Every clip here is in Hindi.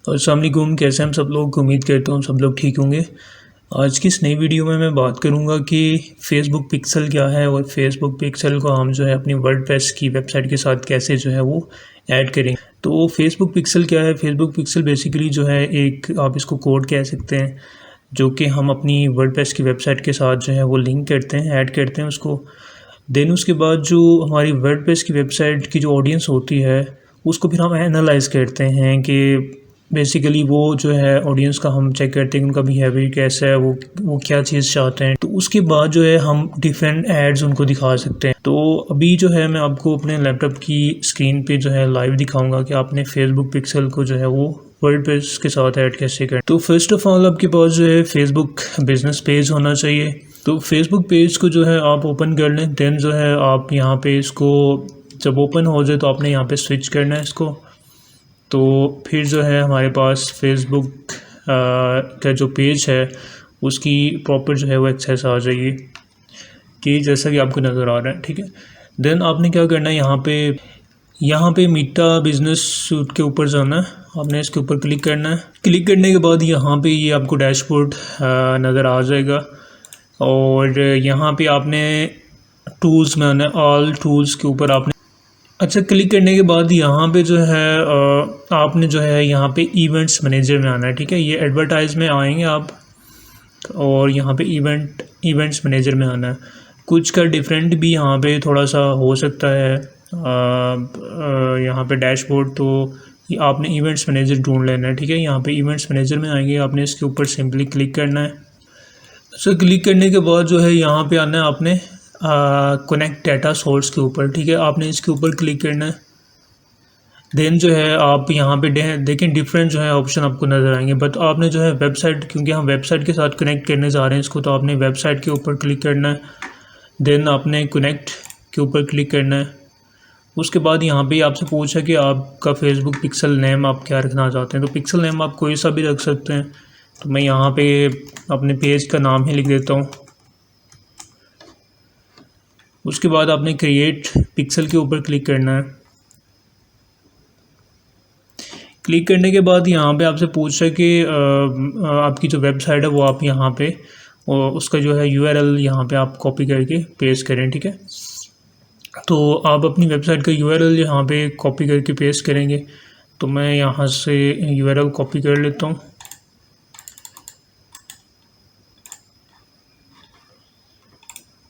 अस्सलाम वालेकुम, कैसे हम सब लोग। उम्मीद करता हूँ सब लोग ठीक होंगे। आज की इस नई वीडियो में मैं बात करूँगा कि फ़ेसबुक पिक्सल क्या है और फ़ेसबुक पिक्सल को हम जो है अपनी वर्डप्रेस की वेबसाइट के साथ कैसे जो है वो ऐड करेंगे। तो फ़ेसबुक पिक्सल क्या है? फ़ेसबुक पिक्सल बेसिकली जो है एक, आप इसको कोड कह सकते हैं, जो कि हम अपनी वर्डप्रेस की वेबसाइट के साथ जो है वो लिंक करते हैं, ऐड करते हैं उसको। देन उसके बाद जो हमारी वर्डप्रेस की वेबसाइट की जो ऑडियंस होती है उसको फिर हम एनालाइज़ करते हैं कि बेसिकली वो जो है ऑडियंस का हम चेक करते हैं उनका बिहेवियर कैसा है, वो क्या चीज़ चाहते हैं। तो उसके बाद जो है हम डिफरेंट एड्स उनको दिखा सकते हैं। तो अभी जो है मैं आपको अपने लैपटॉप की स्क्रीन पे जो है लाइव दिखाऊंगा कि आपने फेसबुक पिक्सल को जो है वो वर्डप्रेस के साथ ऐड कैसे करें। तो फर्स्ट ऑफ ऑल आपके पास जो है फेसबुक बिजनेस पेज होना चाहिए। तो फेसबुक पेज को जो है आप ओपन कर लें। देन जो है आप यहाँ पे इसको जब ओपन हो जाए तो आपने यहाँ पे स्विच करना है इसको। तो फिर जो है हमारे पास फेसबुक का जो पेज है उसकी प्रॉपर जो है वो एक्सेस आ जाएगी कि जैसा कि आपको नज़र आ रहा है, ठीक है। देन आपने क्या करना है, यहाँ पे मीटा बिजनेस सूट के ऊपर जाना है। आपने इसके ऊपर क्लिक करना है। क्लिक करने के बाद यहाँ पे ये आपको डैशबोर्ड नज़र आ जाएगा और यहाँ पे आपने टूल्स में आना है। ऑल टूल्स के ऊपर आपने क्लिक करने के बाद यहाँ पे जो है आपने जो है यहाँ पे इवेंट्स मैनेजर में आना है, ठीक है। ये एडवर्टाइज में आएंगे आप और यहाँ पे इवेंट्स मैनेजर में आना है। कुछ का डिफरेंट भी यहाँ पे थोड़ा सा हो सकता है। यहाँ पे डैशबोर्ड, तो आपने इवेंट्स मैनेजर ढूंढ लेना है, ठीक है। यहाँ पे इवेंट्स मैनेजर में आएंगे, आपने इसके ऊपर सिंपली क्लिक करना है। क्लिक करने के बाद जो है यहाँ पे आना है आपने कनेक्ट डाटा सोर्स के ऊपर, ठीक है। आपने इसके ऊपर क्लिक करना है। देन जो है आप यहाँ पे देखें डिफरेंट जो है ऑप्शन आपको नज़र आएंगे, बट आपने जो है वेबसाइट, क्योंकि हम वेबसाइट के साथ कनेक्ट करने जा रहे हैं इसको, तो आपने वेबसाइट के ऊपर क्लिक करना है। देन आपने कनेक्ट के ऊपर क्लिक करना है। उसके बाद यहाँ पे आपसे पूछा कि आपका फेसबुक पिक्सल नेम आप क्या रखना चाहते हैं। तो पिक्सल नेम आप कोई सा भी रख सकते हैं। तो मैं यहाँ पे अपने पेज का नाम ही लिख देता हूँ। उसके बाद आपने क्रिएट पिक्सल के ऊपर क्लिक करना है। क्लिक करने के बाद यहाँ पे आपसे पूछ रहा है कि आपकी जो वेबसाइट है वो आप यहाँ पे उसका जो है URL यहाँ पे आप कॉपी करके पेस्ट करें, ठीक है। तो आप अपनी वेबसाइट का URL यहाँ पे कॉपी करके पेस्ट करेंगे। तो मैं यहाँ से URL कॉपी कर लेता हूँ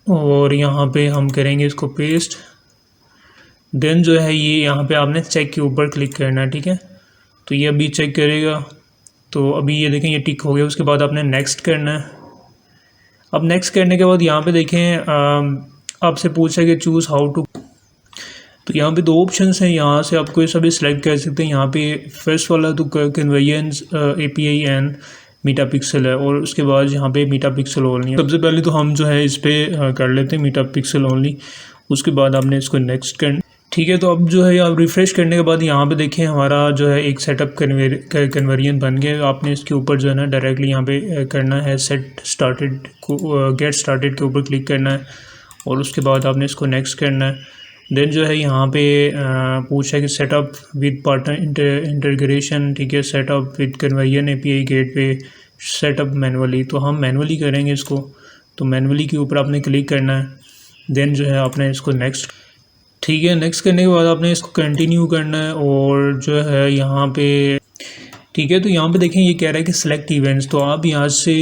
और यहाँ पे हम करेंगे इसको पेस्ट। देन जो है ये यहाँ पे आपने चेक के ऊपर क्लिक करना है, ठीक है। तो ये अभी चेक करेगा। तो अभी ये देखें ये टिक हो गया। उसके बाद आपने नेक्स्ट करना है। अब नेक्स्ट करने के बाद यहाँ पे देखें आपसे पूछा कि चूज़ हाउ टू। तो यहाँ पे दो ऑप्शंस हैं, यहाँ से आप कोई सा भी सिलेक्ट कर सकते हैं। यहाँ पे फर्स्ट वाला तो कन्वेंस API एंड मीटा पिक्सल है और उसके बाद यहाँ पे मीटा पिक्सल ओनली। सबसे पहले तो हम जो है इस पर कर लेते हैं मीटा पिक्सल ओनली। उसके बाद आपने इसको नेक्स्ट करना, ठीक है। तो अब जो है आप रिफ़्रेश करने के बाद यहाँ पे देखें हमारा जो है एक सेटअप कन्वेरिएंट बन गया। आपने इसके ऊपर जो है ना डायरेक्टली यहाँ पे करना है गेट स्टार्टेड के ऊपर क्लिक करना है और उसके बाद आपने इसको नेक्स्ट करना है। देन जो है यहाँ पे पूछा है कि सेटअप विद पार्टनर इंटीग्रेशन, ठीक है। Setup with convariant API gateway, setup manually. तो हम मैनुअली करेंगे इसको। तो मैनुअली के ऊपर आपने क्लिक करना है। देन जो है आपने इसको नेक्स्ट, ठीक है। नेक्स्ट करने के बाद आपने इसको कंटिन्यू करना है और जो है यहाँ पे, ठीक है। तो यहाँ पे देखें ये कह रहा है कि सिलेक्ट इवेंट्स। तो आप यहाँ से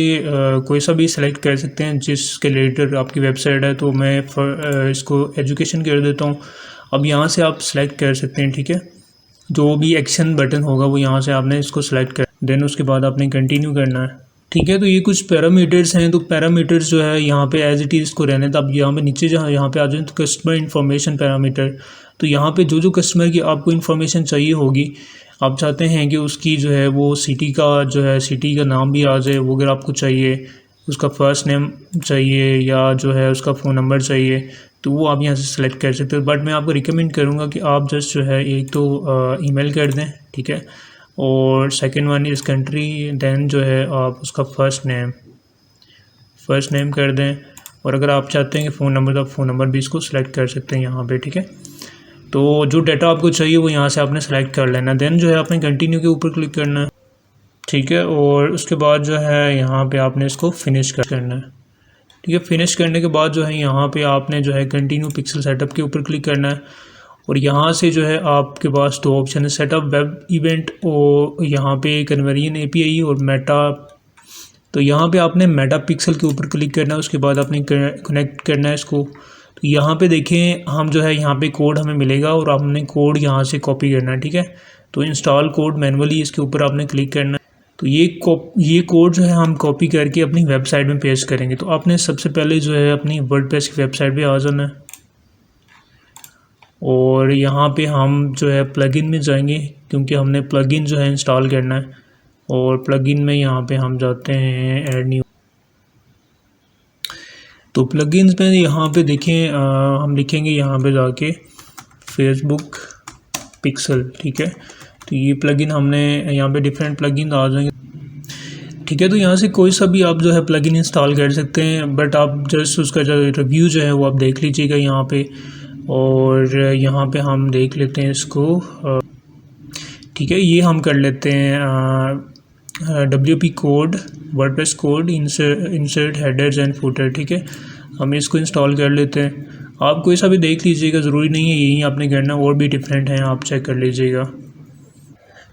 कोई सा भी सिलेक्ट कर सकते हैं जिसके रिलेटेड आपकी वेबसाइट है। तो मैं इसको एजुकेशन कर देता हूँ। अब यहाँ से आप सिलेक्ट कर सकते हैं, ठीक है। जो भी एक्शन बटन होगा वो यहाँ से आपने इसको सिलेक्ट कर, देन उसके बाद आपने कंटिन्यू करना है, ठीक है। तो ये कुछ पैरामीटर्स हैं। तो पैरामीटर्स जो है यहाँ पे एज इट इज़ इसको रहने। तो अब यहाँ पे नीचे जहाँ यहाँ पे आ जाए तो कस्टमर इन्फॉर्मेशन पैरामीटर। तो यहाँ पे जो कस्टमर की आपको इन्फॉर्मेशन चाहिए होगी, आप चाहते हैं कि उसकी जो है वो सिटी का नाम भी आ जाए, वो अगर आपको चाहिए, उसका फर्स्ट नेम चाहिए या जो है उसका फ़ोन नंबर चाहिए, तो वो आप यहाँ से सेलेक्ट कर सकते हो। बट मैं आपको रिकमेंड करूँगा कि आप जस्ट जो है एक तो ईमेल कर दें, ठीक है। और second one is country. Then जो है आप उसका फर्स्ट नेम कर दें और अगर आप चाहते हैं कि फ़ोन नंबर, तो आप फ़ोन नंबर भी इसको सिलेक्ट कर सकते हैं यहाँ पे, ठीक है। तो जो डाटा आपको चाहिए वो यहाँ से आपने सेलेक्ट कर लेना। देन जो है आपने कंटिन्यू के ऊपर क्लिक करना है। ठीक है। और उसके बाद जो है यहाँ पे आपने इसको फिनिश करना है, ठीक है। फिनिश करने के बाद जो है यहाँ पे आपने जो है कंटिन्यू पिक्सल सेटअप के ऊपर क्लिक करना है और यहाँ से जो है आपके पास दो ऑप्शन है, सेटअप वेब इवेंट और यहाँ पे कन्वर्जन एपीआई और मेटा। तो यहाँ पे आपने मेटा पिक्सल के ऊपर क्लिक करना है, उसके बाद आपने कनेक्ट करना है इसको। तो यहाँ पे देखें हम जो है यहाँ पे कोड हमें मिलेगा और आपने कोड यहाँ से कॉपी करना है, ठीक है। तो इंस्टॉल कोड मैनुअली इसके ऊपर आपने क्लिक करना है। तो ये कोड जो है हम कॉपी करके अपनी वेबसाइट में पेस्ट करेंगे। तो आपने सबसे पहले जो है अपनी वर्डप्रेस की वेबसाइट पे आ जाना है और यहाँ पे हम जो है प्लगइन में जाएंगे क्योंकि हमने प्लगइन जो है इंस्टॉल करना है। और प्लगइन में यहाँ पे हम जाते हैं ऐड न्यू। तो प्लगइन्स में यहाँ पे देखें हम लिखेंगे यहाँ पे जाके फेसबुक पिक्सल, ठीक है। तो ये प्लगइन हमने यहाँ पे डिफरेंट प्लगइन आ जाएंगे, ठीक है। तो यहाँ से कोई सा भी आप जो है प्लगइन इंस्टॉल कर सकते हैं, बट आप जस्ट उसका जो रिव्यू जो है वो आप देख लीजिएगा यहाँ पे। और यहाँ पे हम देख लेते हैं इसको, ठीक है। ये हम कर लेते हैं WP code, WordPress code, insert headers and footer, ठीक है। हम इसको इंस्टॉल कर लेते हैं। आप कोई सा भी देख लीजिएगा, ज़रूरी नहीं है यही आपने करना, और भी डिफरेंट हैं, आप चेक कर लीजिएगा।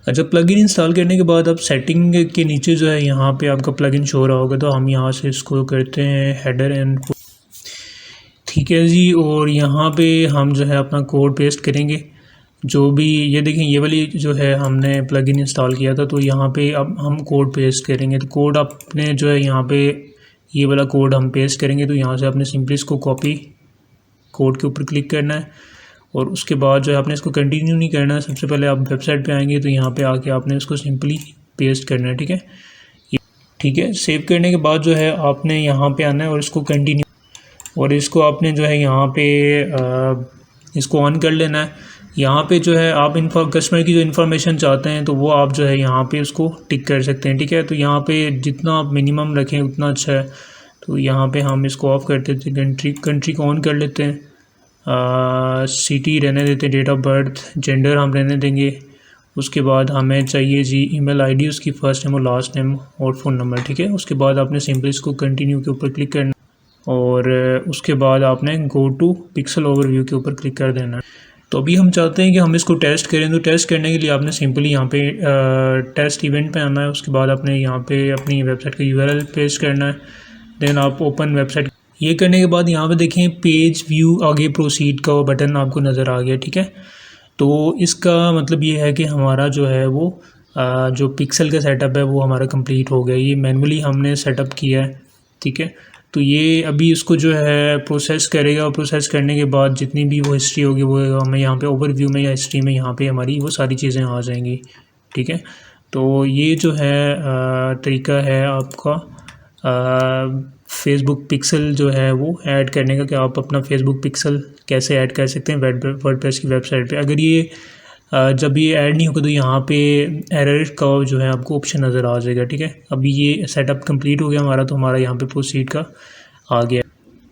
अच्छा, प्लगइन इंस्टॉल करने के बाद आप सेटिंग के नीचे जो है यहाँ पे आपका प्लगइन शो रहा होगा, तो हम यहाँ से इसको करते हैं हेडर एंड, ठीक है जी। और यहाँ पे हम जो है अपना कोड पेस्ट करेंगे जो भी, ये देखें ये वाली जो है हमने प्लगइन इंस्टॉल किया था, तो यहाँ पे अब हम कोड पेस्ट करेंगे। तो कोड आपने जो है यहाँ पे ये वाला कोड हम पेस्ट करेंगे। तो यहाँ से आपने सिंपली इसको कॉपी, कोड के ऊपर क्लिक करना है और उसके बाद जो है आपने इसको कंटिन्यू नहीं करना है। सबसे पहले आप वेबसाइट पे आएंगे तो यहाँ पे आके आपने इसको सिंपली पेस्ट करना है, ठीक है। ठीक है, सेव करने के बाद जो है आपने यहाँ पे आना है और इसको कंटिन्यू, और इसको आपने जो है यहाँ पे इसको ऑन कर लेना है। यहाँ पे जो है आप कस्टमर की जो इन्फॉर्मेशन चाहते हैं तो वो आप जो है यहाँ पे उसको टिक कर सकते हैं, ठीक है। तो यहाँ पे जितना आप मिनिमम रखें उतना अच्छा है। तो यहाँ पे हम इसको ऑफ कर देते हैं, कंट्री को ऑन कर लेते हैं, सिटी रहने देते हैं, डेट ऑफ बर्थ, जेंडर हम रहने देंगे। उसके बाद हमें चाहिए जी ईमेल आईडी, उसकी फर्स्ट नेम और लास्ट नेम और फ़ोन नंबर, ठीक है। उसके बाद आपने सिंपली इसको कंटिन्यू के ऊपर क्लिक करना और उसके बाद आपने गो टू पिक्सल ओवरव्यू के ऊपर क्लिक कर देना है। तो अभी हम चाहते हैं कि हम इसको टेस्ट करें, तो टेस्ट करने के लिए आपने सिंपली यहाँ पे टेस्ट इवेंट पे आना है। उसके बाद आपने यहाँ पे अपनी वेबसाइट का URL पेस्ट करना है, देन आप ओपन वेबसाइट। ये करने के बाद यहाँ पे देखें पेज व्यू आगे प्रोसीड का बटन आपको नज़र आ गया, ठीक है। तो इसका मतलब ये है कि हमारा जो है वो जो पिक्सल का सेटअप है वो हमारा कंप्लीट हो गया। ये मैनुअली हमने सेटअप किया है, ठीक है। तो ये अभी इसको जो है प्रोसेस करेगा और प्रोसेस करने के बाद जितनी भी वो हिस्ट्री होगी वो हमें यहाँ पे ओवरव्यू में या हिस्ट्री में यहाँ पे हमारी वो सारी चीज़ें आ जाएंगी, ठीक है। तो ये जो है तरीका है आपका फेसबुक पिक्सल जो है वो ऐड करने का, कि आप अपना फेसबुक पिक्सल कैसे ऐड कर सकते हैं वर्डप्रेस की वेबसाइट पे। अगर ये जब ये ऐड नहीं होगा तो यहाँ पे एरर का जो है आपको ऑप्शन नज़र आ जाएगा, ठीक है। अभी ये सेटअप कंप्लीट हो गया हमारा, तो हमारा यहाँ पे प्रोसीड का आ गया।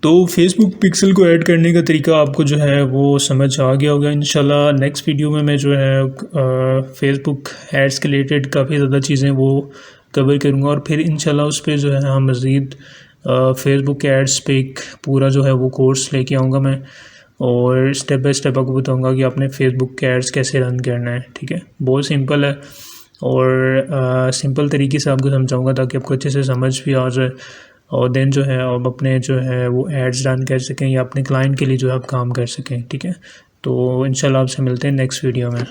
तो फेसबुक पिक्सल को ऐड करने का तरीका आपको जो है वो समझ आ गया होगा। इंशाल्लाह नेक्स्ट वीडियो में मैं जो है फेसबुक एड्स के रिलेटेड काफ़ी ज़्यादा चीज़ें वो कवर करूँगा और फिर इंशाल्लाह उस पर जो है हम मज़ीद फेसबुक एड्स पे एक पूरा जो है वो कोर्स लेके आऊँगा मैं, और स्टेप बाय स्टेप आपको बताऊंगा कि आपने फेसबुक के एड्स कैसे रन करना है, ठीक है। बहुत सिंपल है और सिंपल तरीके से आपको समझाऊंगा ताकि आपको अच्छे से समझ भी आ जाए, और देन जो है आप अपने जो है वो एड्स रन कर सकें या अपने क्लाइंट के लिए जो है आप काम कर सकें, ठीक है। तो इंशाल्लाह आपसे मिलते हैं नेक्स्ट वीडियो में।